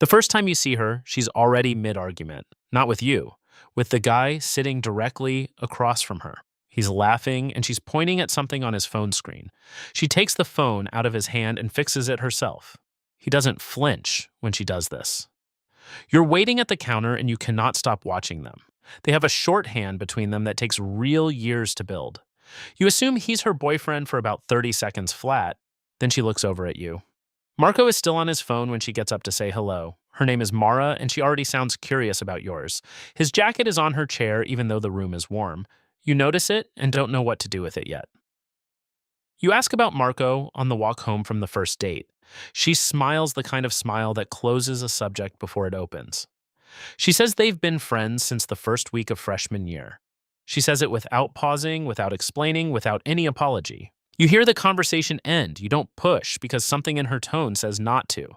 The first time you see her, she's already mid-argument. Not with you, with the guy sitting directly across from her. He's laughing and she's pointing at something on his phone screen. She takes the phone out of his hand and fixes it herself. He doesn't flinch when she does this. You're waiting at the counter and you cannot stop watching them. They have a shorthand between them that takes real years to build. You assume he's her boyfriend for about 30 seconds flat, then she looks over at you. Marco is still on his phone when she gets up to say hello. Her name is Mara, and she already sounds curious about yours. His jacket is on her chair even though the room is warm. You notice it and don't know what to do with it yet. You ask about Marco on the walk home from the first date. She smiles the kind of smile that closes a subject before it opens. She says they've been friends since the first week of freshman year. She says it without pausing, without explaining, without any apology. You hear the conversation end. You don't push because something in her tone says not to.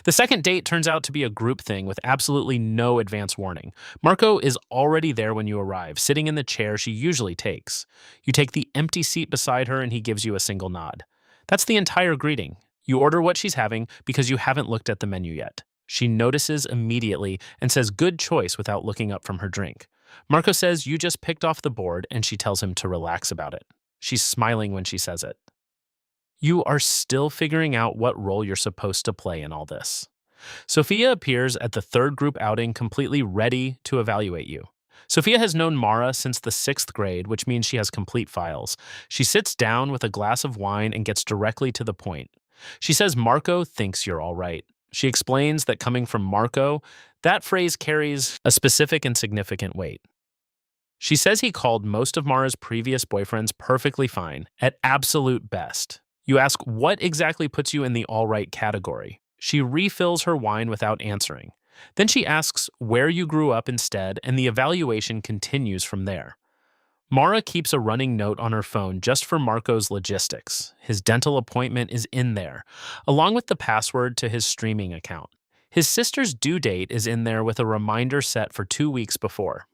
The second date turns out to be a group thing with absolutely no advance warning. Marco is already there when you arrive, sitting in the chair she usually takes. You take the empty seat beside her and he gives you a single nod. That's the entire greeting. You order what she's having because you haven't looked at the menu yet. She notices immediately and says good choice without looking up from her drink. Marco says you just picked off the board and she tells him to relax about it. She's smiling when she says it. You are still figuring out what role you're supposed to play in all this. Sofia appears at the third group outing completely ready to evaluate you. Sofia has known Mara since the 6th grade, which means she has complete files. She sits down with a glass of wine and gets directly to the point. She says Marco thinks you're all right. She explains that coming from Marco, that phrase carries a specific and significant weight. She says he called most of Mara's previous boyfriends perfectly fine, at absolute best. You ask what exactly puts you in the all right category. She refills her wine without answering. Then she asks where you grew up instead, and the evaluation continues from there. Mara keeps a running note on her phone just for Marco's logistics. His dental appointment is in there, along with the password to his streaming account. His sister's due date is in there with a reminder set for 2 weeks before.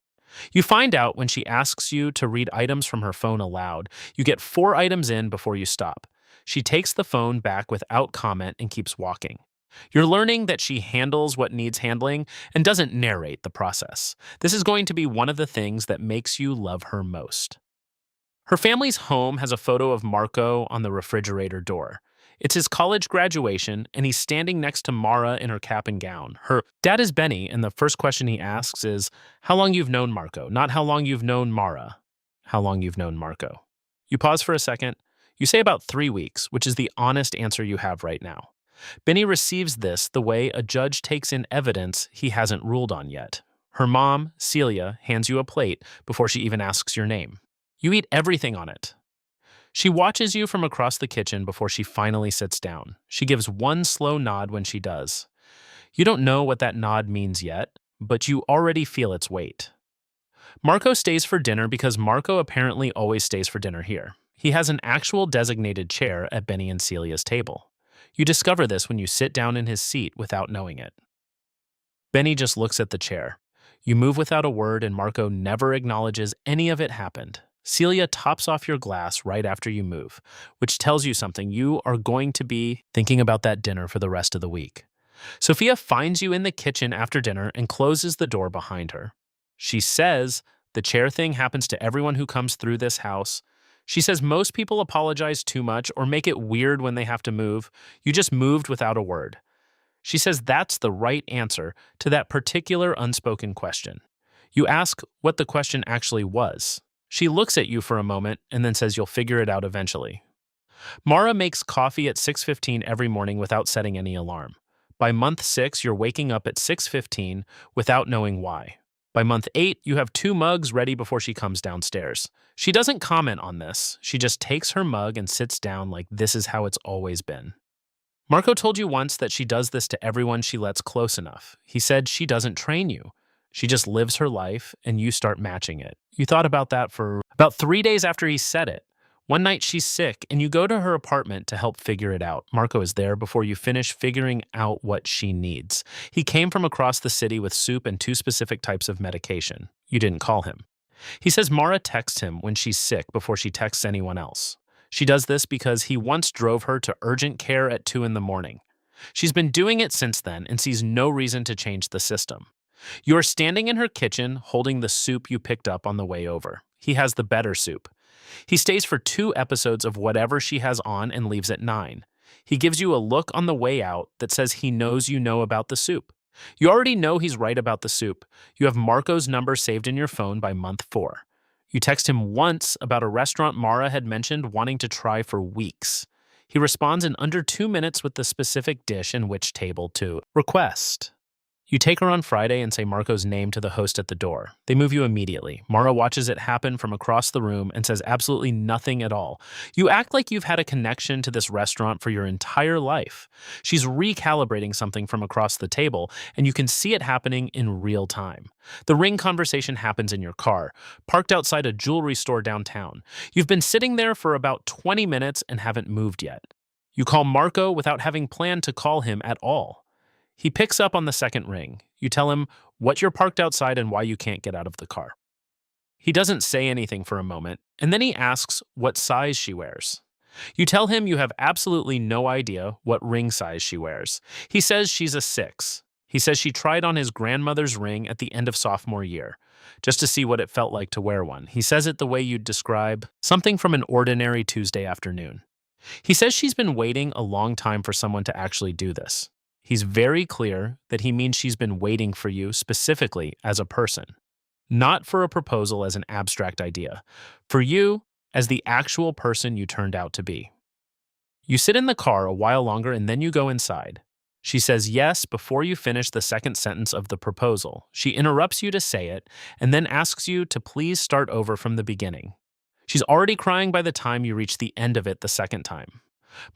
You find out when she asks you to read items from her phone aloud. You get 4 items in before you stop. She takes the phone back without comment and keeps walking. You're learning that she handles what needs handling and doesn't narrate the process. This is going to be one of the things that makes you love her most. Her family's home has a photo of Marco on the refrigerator door. It's his college graduation, and he's standing next to Mara in her cap and gown. Her dad is Benny, and the first question he asks is, how long you've known Marco, not how long you've known Mara. How long you've known Marco. You pause for a second. You say about 3 weeks, which is the honest answer you have right now. Benny receives this the way a judge takes in evidence he hasn't ruled on yet. Her mom, Celia, hands you a plate before she even asks your name. You eat everything on it. She watches you from across the kitchen before she finally sits down. She gives one slow nod when she does. You don't know what that nod means yet, but you already feel its weight. Marco stays for dinner because Marco apparently always stays for dinner here. He has an actual designated chair at Benny and Celia's table. You discover this when you sit down in his seat without knowing it. Benny just looks at the chair. You move without a word and Marco never acknowledges any of it happened. Celia tops off your glass right after you move, which tells you something. You are going to be thinking about that dinner for the rest of the week. Sofia finds you in the kitchen after dinner and closes the door behind her. She says the chair thing happens to everyone who comes through this house. She says most people apologize too much or make it weird when they have to move. You just moved without a word. She says that's the right answer to that particular unspoken question. You ask what the question actually was. She looks at you for a moment and then says you'll figure it out eventually. Mara makes coffee at 6:15 every morning without setting any alarm. By month 6, you're waking up at 6:15 without knowing why. By month 8, you have 2 mugs ready before she comes downstairs. She doesn't comment on this. She just takes her mug and sits down like this is how it's always been. Marco told you once that she does this to everyone she lets close enough. He said she doesn't train you. She just lives her life, and you start matching it. You thought about that for about 3 days after he said it. One night she's sick, and you go to her apartment to help figure it out. Marco is there before you finish figuring out what she needs. He came from across the city with soup and 2 specific types of medication. You didn't call him. He says Mara texts him when she's sick before she texts anyone else. She does this because he once drove her to urgent care at 2 in the morning. She's been doing it since then and sees no reason to change the system. You're standing in her kitchen holding the soup you picked up on the way over. He has the better soup. He stays for 2 episodes of whatever she has on and leaves at 9. He gives you a look on the way out that says he knows you know about the soup. You already know he's right about the soup. You have Marco's number saved in your phone by month 4. You text him once about a restaurant Mara had mentioned wanting to try for weeks. He responds in under 2 minutes with the specific dish and which table to request. You take her on Friday and say Marco's name to the host at the door. They move you immediately. Mara watches it happen from across the room and says absolutely nothing at all. You act like you've had a connection to this restaurant for your entire life. She's recalibrating something from across the table, and you can see it happening in real time. The ring conversation happens in your car, parked outside a jewelry store downtown. You've been sitting there for about 20 minutes and haven't moved yet. You call Marco without having planned to call him at all. He picks up on the second ring. You tell him what you're parked outside and why you can't get out of the car. He doesn't say anything for a moment, and then he asks what size she wears. You tell him you have absolutely no idea what ring size she wears. He says she's a 6. He says she tried on his grandmother's ring at the end of sophomore year, just to see what it felt like to wear one. He says it the way you'd describe something from an ordinary Tuesday afternoon. He says she's been waiting a long time for someone to actually do this. He's very clear that he means she's been waiting for you specifically as a person, not for a proposal as an abstract idea, for you as the actual person you turned out to be. You sit in the car a while longer and then you go inside. She says yes before you finish the second sentence of the proposal. She interrupts you to say it and then asks you to please start over from the beginning. She's already crying by the time you reach the end of it the second time.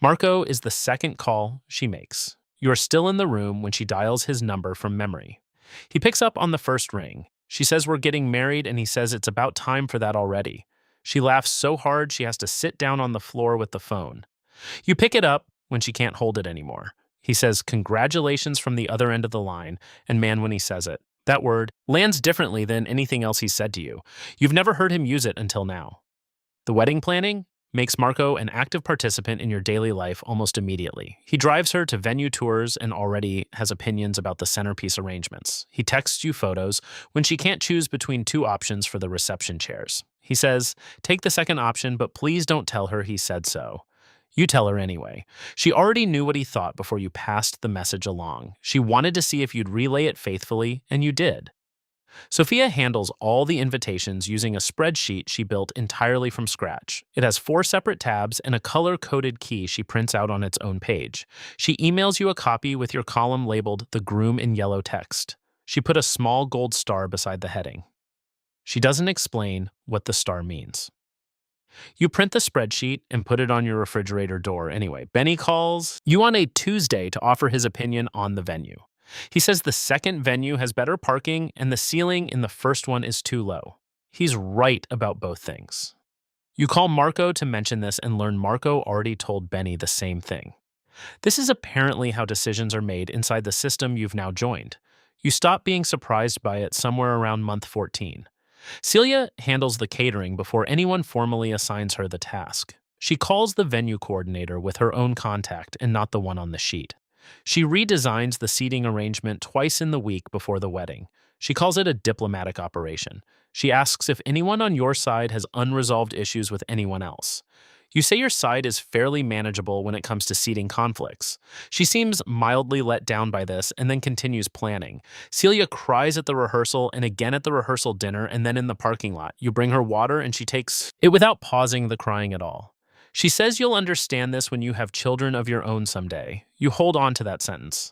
Marco is the second call she makes. You are still in the room when she dials his number from memory. He picks up on the first ring. She says we're getting married and he says it's about time for that already. She laughs so hard she has to sit down on the floor with the phone. You pick it up when she can't hold it anymore. He says congratulations from the other end of the line, and man, when he says it, that word lands differently than anything else he's said to you. You've never heard him use it until now. The wedding planning makes Marco an active participant in your daily life almost immediately. He drives her to venue tours and already has opinions about the centerpiece arrangements. He texts you photos when she can't choose between 2 options for the reception chairs. He says, take the second option, but please don't tell her he said so. You tell her anyway. She already knew what he thought before you passed the message along. She wanted to see if you'd relay it faithfully, and you did. Sofia handles all the invitations using a spreadsheet she built entirely from scratch. It has 4 separate tabs and a color-coded key she prints out on its own page. She emails you a copy with your column labeled "The Groom" in yellow text. She put a small gold star beside the heading. She doesn't explain what the star means. You print the spreadsheet and put it on your refrigerator door anyway. Benny calls you on a Tuesday to offer his opinion on the venue. He says the second venue has better parking and the ceiling in the first one is too low. He's right about both things. You call Marco to mention this and learn Marco already told Benny the same thing. This is apparently how decisions are made inside the system you've now joined. You stop being surprised by it somewhere around month 14. Celia handles the catering before anyone formally assigns her the task. She calls the venue coordinator with her own contact and not the one on the sheet. She redesigns the seating arrangement twice in the week before the wedding. She calls it a diplomatic operation. She asks if anyone on your side has unresolved issues with anyone else. You say your side is fairly manageable when it comes to seating conflicts. She seems mildly let down by this and then continues planning. Celia cries at the rehearsal and again at the rehearsal dinner and then in the parking lot. You bring her water and she takes it without pausing the crying at all. She says you'll understand this when you have children of your own someday. You hold on to that sentence.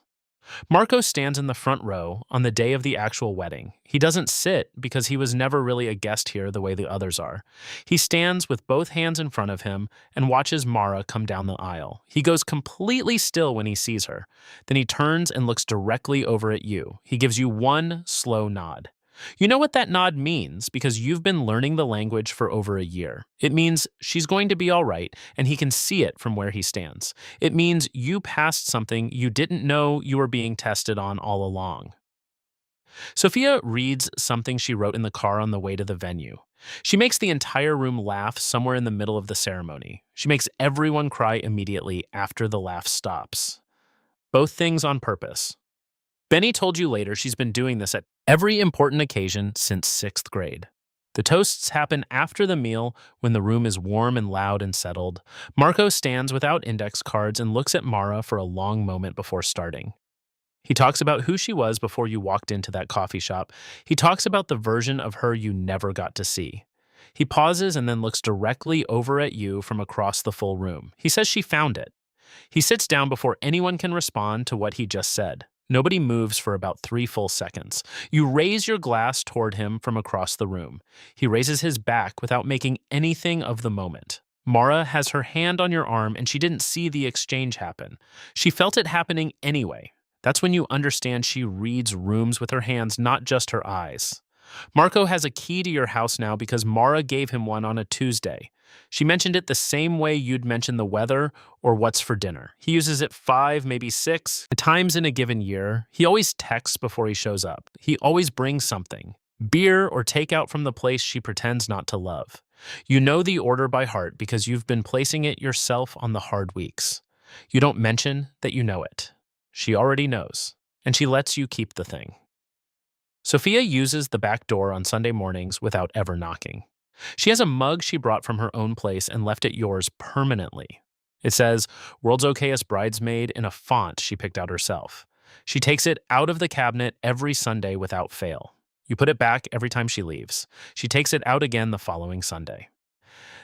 Marco stands in the front row on the day of the actual wedding. He doesn't sit because he was never really a guest here the way the others are. He stands with both hands in front of him and watches Mara come down the aisle. He goes completely still when he sees her. Then he turns and looks directly over at you. He gives you one slow nod. You know what that nod means because you've been learning the language for over a year. It means she's going to be all right, and he can see it from where he stands. It means you passed something you didn't know you were being tested on all along. Sofia reads something she wrote in the car on the way to the venue. She makes the entire room laugh somewhere in the middle of the ceremony. She makes everyone cry immediately after the laugh stops. both things on purpose. Benny told you later she's been doing this at every important occasion since 6th grade. The toasts happen after the meal when the room is warm and loud and settled. Marco stands without index cards and looks at Mara for a long moment before starting. He talks about who she was before you walked into that coffee shop. He talks about the version of her you never got to see. He pauses and then looks directly over at you from across the full room. He says she found it. He sits down before anyone can respond to what he just said. Nobody moves for about 3 full seconds. You raise your glass toward him from across the room. He raises his back without making anything of the moment. Mara has her hand on your arm and she didn't see the exchange happen. She felt it happening anyway. That's when you understand she reads rooms with her hands, not just her eyes. Marco has a key to your house now because Mara gave him one on a Tuesday. She mentioned it the same way you'd mention the weather or what's for dinner. He uses it 5, maybe 6 times in a given year. He always texts before he shows up. He always brings something, beer or takeout from the place she pretends not to love. You know the order by heart because you've been placing it yourself on the hard weeks. You don't mention that you know it. She already knows, and she lets you keep the thing. Sofia uses the back door on Sunday mornings without ever knocking. She has a mug she brought from her own place and left at yours permanently. It says, "World's Okayest Bridesmaid" in a font she picked out herself. She takes it out of the cabinet every Sunday without fail. You put it back every time she leaves. She takes it out again the following Sunday.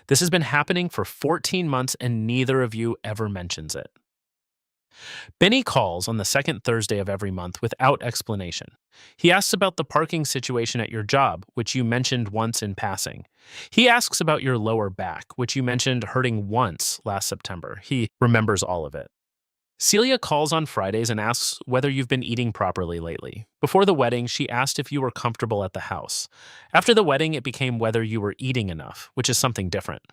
This has been happening for 14 months and neither of you ever mentions it. Benny calls on the second Thursday of every month without explanation. He asks about the parking situation at your job, which you mentioned once in passing. He asks about your lower back, which you mentioned hurting once last September. He remembers all of it. Celia calls on Fridays and asks whether you've been eating properly lately. Before the wedding, she asked if you were comfortable at the house. After the wedding, it became whether you were eating enough, which is something different.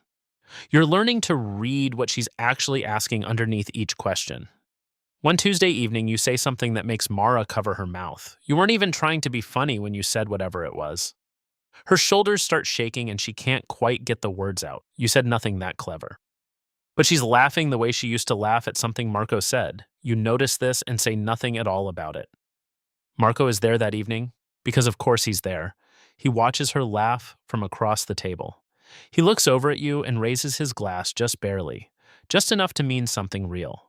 You're learning to read what she's actually asking underneath each question. One Tuesday evening, you say something that makes Mara cover her mouth. You weren't even trying to be funny when you said whatever it was. Her shoulders start shaking and she can't quite get the words out. You said nothing that clever. But she's laughing the way she used to laugh at something Marco said. You notice this and say nothing at all about it. Marco is there that evening, because of course he's there. He watches her laugh from across the table. He looks over at you and raises his glass just barely, just enough to mean something real.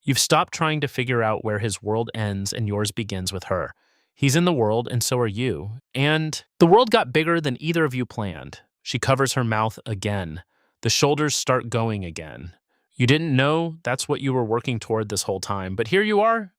You've stopped trying to figure out where his world ends and yours begins with her. He's in the world and so are you. And the world got bigger than either of you planned. She covers her mouth again. The shoulders start going again. You didn't know that's what you were working toward this whole time, but here you are,